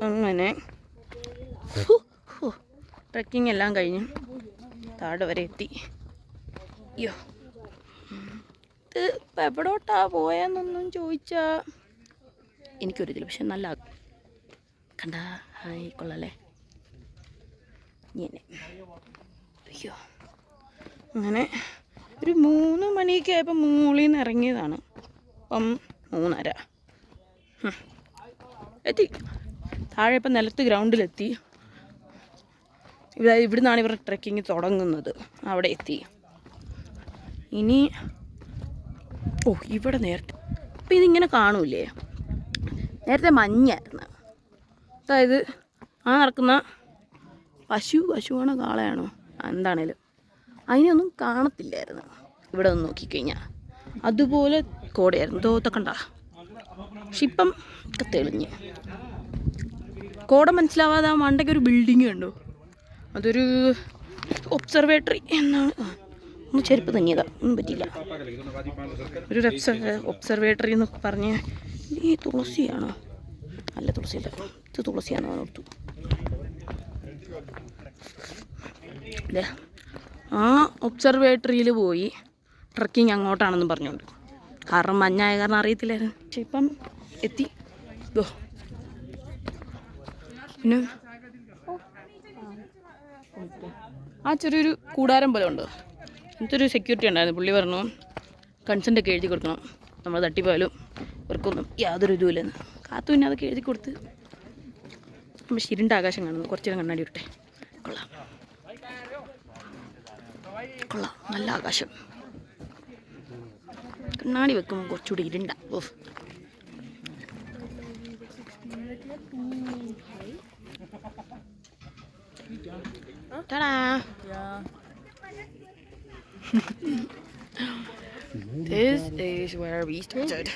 അങ്ങനെ ട്രെക്കിംഗ് എല്ലാം കഴിഞ്ഞ് താഴെ വരെ എത്തി. അയ്യോ, ഇത് ഇപ്പം എവിടോട്ടാ പോയെന്നൊന്നും ചോദിച്ചാൽ എനിക്കൊരിതില്ല. പക്ഷെ നല്ല കണ്ടാ ഹായ് കൊള്ളാല്ലേ ഇങ്ങനെ. അയ്യോ, അങ്ങനെ ഒരു 3 മണിയൊക്കെ ആയപ്പോൾ മുകളിൽ നിന്ന് ഇറങ്ങിയതാണ്. അപ്പം 3:30 എത്തി. താഴെ ഇപ്പം നിലത്ത് ഗ്രൗണ്ടിലെത്തി. ഇവിടുന്നാണ് ഇവരുടെ ട്രെക്കിങ് തുടങ്ങുന്നത്. അവിടെ എത്തി. ഇനി ഇവിടെ നേരത്തെ അപ്പം ഇതിങ്ങനെ കാണൂലേ, നേരത്തെ മഞ്ഞായിരുന്നു. അതായത് നടക്കുന്ന പശുവാണോ കാളയാണോ എന്താണേലും അതിനൊന്നും കാണത്തില്ലായിരുന്നു ഇവിടെ ഒന്ന് നോക്കിക്കഴിഞ്ഞാൽ. അതുപോലെ കോടയായിരുന്നു. തോത്തക്കണ്ട. പക്ഷെ ഇപ്പം ഒക്കെ തെളിഞ്ഞ് കോട മനസ്സിലാവാതെ ആ മണ്ടയ്ക്ക് ഒരു ബിൽഡിങ് കണ്ടു. അതൊരു ഒബ്സർവേറ്ററി എന്നാണ്. ഒന്ന് ചെരുപ്പ് തങ്ങിയതാ, ഒന്നും പറ്റിയില്ല. ഒരു ഒബ്സർവേറ്ററി എന്നൊക്കെ പറഞ്ഞ് ഈ തുളസിയാണോ? അല്ല, തുളസിയില്ല. ഇത് തുളസിയാണോ ഓർത്തു. ആ ഒബ്സർവേറ്ററിയിൽ പോയി ട്രക്കിങ് അങ്ങോട്ടാണെന്ന് പറഞ്ഞുകൊണ്ട്. കാരണം മഞ്ഞായ കാരണം അറിയത്തില്ലായിരുന്നു. പക്ഷെ ഇപ്പം എത്തി. പിന്നെ ആ ചെറിയൊരു കൂടാരം പോലെ ഉണ്ട്. എന്നിട്ടൊരു സെക്യൂരിറ്റി ഉണ്ടായിരുന്നു. പുള്ളി പറഞ്ഞു കൺസെൻ്റൊക്കെ എഴുതി കൊടുക്കണം, നമ്മൾ തട്ടിപ്പോയാലും ഇവർക്കൊന്നും യാതൊരു ഇതുമില്ലെന്ന്. കാത്തു പിന്നെ അതൊക്കെ എഴുതി കൊടുത്ത്. നമ്മൾ ഇരുണ്ട ആകാശം കാണുന്നു. കുറച്ച് നേരം കണ്ണാടി വിട്ടെ. കൊള്ളാം കൊള്ളാം, നല്ല ആകാശം. കണ്ണാടി വെക്കുമ്പോൾ കുറച്ചുകൂടി ഇരുണ്ട. Ta-da! This is where we started.